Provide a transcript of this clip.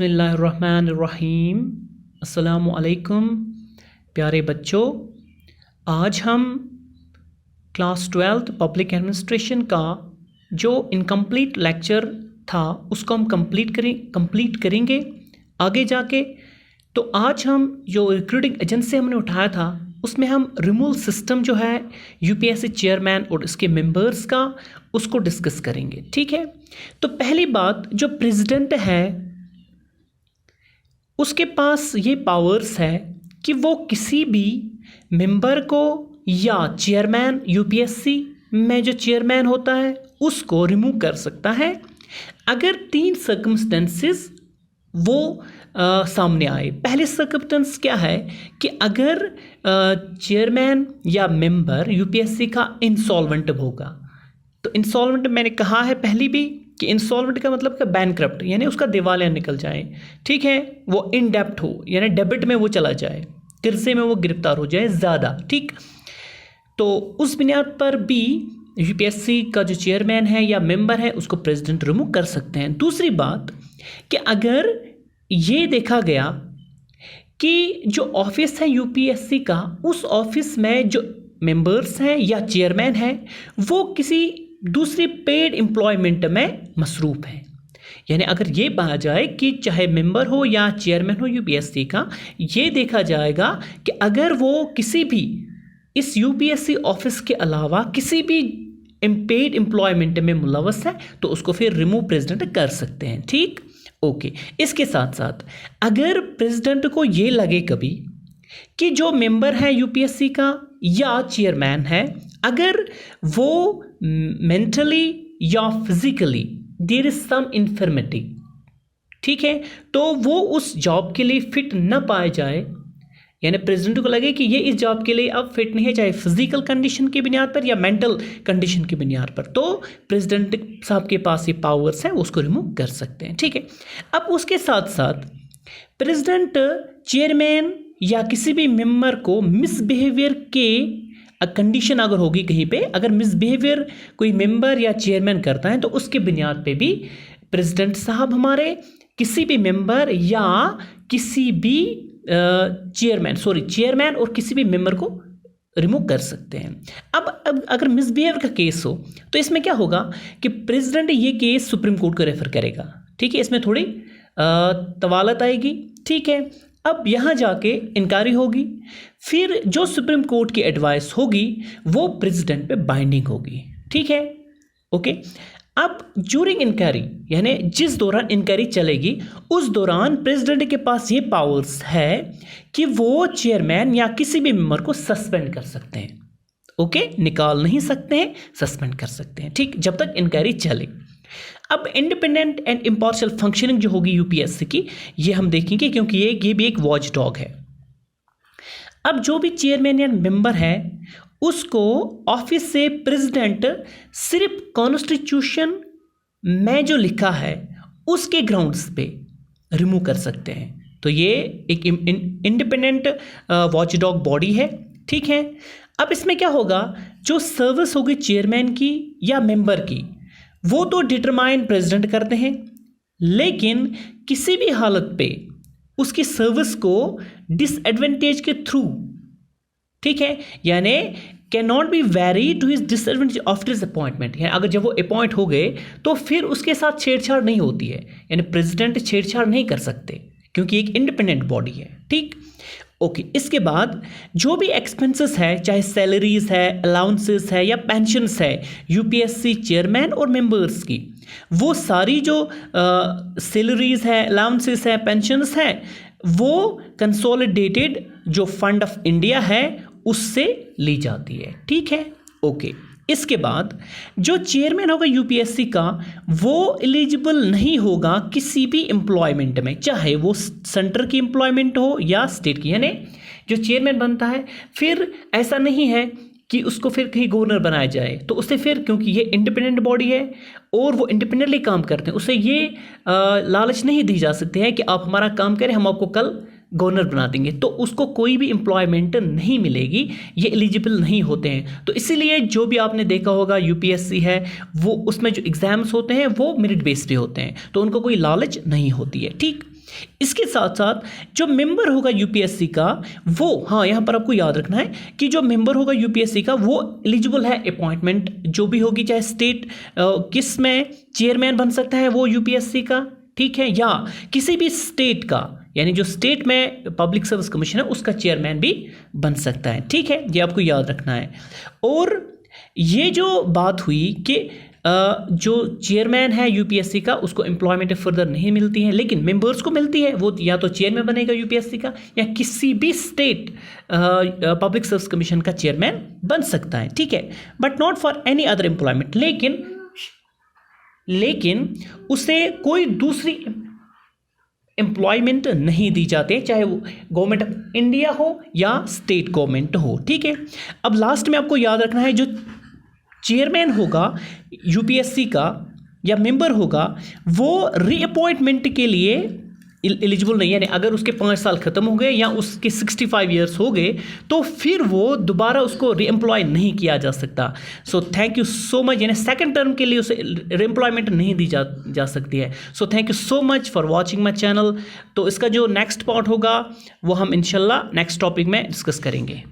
बिस्मिल्लाहिर्रहमानिर्रहीम। अस्सलामुअलैकुम प्यारे बच्चों, आज हम क्लास 12 पब्लिक एडमिनिस्ट्रेशन का जो इनकम्प्लीट लेक्चर था उसको हम कंप्लीट करेंगे आगे जाके। तो आज हम जो रिक्रूटिंग एजेंसी हमने उठाया था उसमें हम रिमूवल सिस्टम जो है यूपीएससी चेयरमैन और इसके मेंबर्स का उसको डिस्कस करेंगे। ठीक है, तो पहली बात, जो प्रेसिडेंट है उसके पास ये पावर्स है कि वो किसी भी मेंबर को या चेयरमैन, यूपीएससी में जो चेयरमैन होता है उसको रिमूव कर सकता है अगर 3 सर्कमस्टेंसेस वो सामने आए। पहले सर्कमस्टेंस क्या है कि अगर चेयरमैन या मेंबर यूपीएससी का इंसॉल्वेंट होगा। तो इंसॉल्वेंट मैंने कहा है पहले भी कि इंसॉल्वेंट का मतलब क्या, बैंकक्रप्ट, यानी उसका दिवालिया निकल जाए। ठीक है, वो इन डेब्ट हो यानी डेबिट में वो चला जाए, कर्जे में वो गिरफ्तार हो जाए ज़्यादा। ठीक, तो उस बुनियाद पर भी यूपीएससी का जो चेयरमैन है या मेंबर है उसको प्रेसिडेंट रिमूव कर सकते हैं। दूसरी बात कि अगर ये देखा गया कि जो ऑफिस है यूपीएससी का, उस ऑफिस में जो मेंबर्स हैं या चेयरमैन है वो किसी दूसरी पेड एम्प्लॉयमेंट में मसरूफ़ है, यानी अगर ये पाया जाए कि चाहे मेंबर हो या चेयरमैन हो यूपीएससी का, ये देखा जाएगा कि अगर वो किसी भी इस यूपीएससी ऑफिस के अलावा किसी भी पेड एम्प्लॉयमेंट में मुलव्वस है तो उसको फिर रिमूव प्रेसिडेंट कर सकते हैं। ठीक, ओके। इसके साथ साथ अगर प्रेसिडेंट को ये लगे कभी कि जो मेंबर है यूपीएससी का या चेयरमैन है, अगर वो मेंटली या physically there is some infirmity, ठीक है, तो वो उस जॉब के लिए फिट न पाए जाए, यानी प्रेसिडेंट को लगे कि ये इस जॉब के लिए अब फिट नहीं है, चाहे फिजिकल कंडीशन की बुनियाद पर या मेंटल कंडीशन की बुनियाद पर, तो प्रेसिडेंट साहब के पास ये पावर्स हैं, उसको रिमूव कर सकते हैं। ठीक है, अब उसके साथ साथ प्रेसिडेंट चेयरमैन या किसी भी मेंबर को मिसबिहेवियर के कंडीशन अगर होगी कहीं पे, अगर मिसबिहेवियर कोई मेंबर या चेयरमैन करता है तो उसके बुनियाद पे भी प्रेसिडेंट साहब हमारे किसी भी मेंबर या किसी भी चेयरमैन और किसी भी मेंबर को रिमूव कर सकते हैं। अब अगर मिसबिहेव का केस हो तो इसमें क्या होगा कि प्रेसिडेंट ये केस सुप्रीम कोर्ट को रेफर करेगा। ठीक है, इसमें थोड़ी तवालत आएगी। ठीक है, अब यहाँ जाके इंक्वायरी होगी, फिर जो सुप्रीम कोर्ट की एडवाइस होगी वो प्रेसिडेंट पे बाइंडिंग होगी। ठीक है, ओके। अब ज्यूरिंग इंक्वायरी यानी जिस दौरान इंक्वायरी चलेगी उस दौरान प्रेसिडेंट के पास ये पावर्स है कि वो चेयरमैन या किसी भी मेंबर को सस्पेंड कर सकते हैं। ओके, निकाल नहीं सकते हैं, सस्पेंड कर सकते हैं। ठीक, जब तक इंक्वायरी चले। अब इंडिपेंडेंट एंड इम्पार्शियल फंक्शनिंग जो होगी यूपीएससी की, ये हम देखेंगे क्योंकि ये भी एक वॉच डॉग है। अब जो भी चेयरमैन या मेंबर है उसको ऑफिस से प्रेसिडेंट सिर्फ कॉन्स्टिट्यूशन में जो लिखा है उसके ग्राउंड्स पे रिमूव कर सकते हैं। तो ये एक इंडिपेंडेंट वॉच डॉग बॉडी है। ठीक है, अब इसमें क्या होगा, जो सर्विस होगी चेयरमैन की या मेंबर की वो तो डिटरमाइन प्रेसिडेंट करते हैं, लेकिन किसी भी हालत पे उसकी सर्विस को डिसएडवांटेज के थ्रू, ठीक है, यानी can not be very to his disadvantage after his appointment, यानी अगर जब वो अपॉइंट हो गए तो फिर उसके साथ छेड़छाड़ नहीं होती है, यानी प्रेसिडेंट छेड़छाड़ नहीं कर सकते क्योंकि एक इंडिपेंडेंट बॉडी है। ठीक, ओके। इसके बाद जो भी एक्सपेंसेस है, चाहे सैलरीज है, अलाउंसेस है या पेंशन्स है यूपीएससी चेयरमैन और मेंबर्स की, वो सारी जो सैलरीज है, अलाउंसेस है, पेंशन्स है, वो कंसोलिडेटेड जो फंड ऑफ इंडिया है उससे ली जाती है। ठीक है, ओके। इसके बाद जो चेयरमैन होगा यूपीएससी का वो एलिजिबल नहीं होगा किसी भी एम्प्लॉयमेंट में, चाहे वो सेंटर की एम्प्लॉयमेंट हो या स्टेट की, यानी जो चेयरमैन बनता है फिर ऐसा नहीं है कि उसको फिर कहीं गवर्नर बनाया जाए, तो उससे फिर क्योंकि ये इंडिपेंडेंट बॉडी है और वो इंडिपेंडेंटली काम करते हैं, उससे ये लालच नहीं दी जा सकती है कि आप हमारा काम करें, हम आपको कल गवर्नर बना देंगे, तो उसको कोई भी एम्प्लॉयमेंट नहीं मिलेगी, ये एलिजिबल नहीं होते हैं। तो इसीलिए जो भी आपने देखा होगा यूपीएससी है वो उसमें जो एग्ज़ाम्स होते हैं वो मेरिट बेस पे होते हैं, तो उनको कोई लालच नहीं होती है। ठीक, इसके साथ साथ जो मेंबर होगा यूपीएससी का वो, हाँ यहाँ पर आपको याद रखना है कि जो मेंबर होगा यूपीएससी का वो एलिजिबल है अपॉइंटमेंट जो भी होगी, चाहे स्टेट किस में चेयरमैन बन सकता है वो यूपीएससी का, ठीक है, या किसी भी स्टेट का, यानी जो स्टेट में पब्लिक सर्विस कमीशन है उसका चेयरमैन भी बन सकता है, ठीक है, ये आपको याद रखना है। और ये जो बात हुई कि जो चेयरमैन है यूपीएससी का उसको एम्प्लॉयमेंट फर्दर नहीं मिलती है, लेकिन मेंबर्स को मिलती है, वो या तो चेयरमैन बनेगा यूपीएससी का या किसी भी स्टेट पब्लिक सर्विस कमीशन का चेयरमैन बन सकता है, ठीक है, but not for any other employment. लेकिन उसे कोई दूसरी एम्प्लॉयमेंट नहीं दी जाते, चाहे वो गवर्नमेंट ऑफ इंडिया हो या स्टेट गवर्नमेंट हो, ठीक है। अब लास्ट में आपको याद रखना है जो चेयरमैन होगा यूपीएससी का या मेंबर होगा वो रीअपॉइंटमेंट के लिए एलिजिबल नहीं है, यानी अगर उसके 5 साल खत्म हो गए या उसके 65 ईयर्स हो गए तो फिर वो दोबारा उसको रीएम्प्लॉय नहीं किया जा सकता। So thank you so much, यानी सेकंड टर्म के लिए उसे रीएम्प्लॉयमेंट नहीं दी जा सकती है। So thank you so much for watching my channel. तो इसका जो नेक्स्ट पार्ट होगा वो हम इंशाल्लाह नेक्स्ट टॉपिक में डिस्कस करेंगे।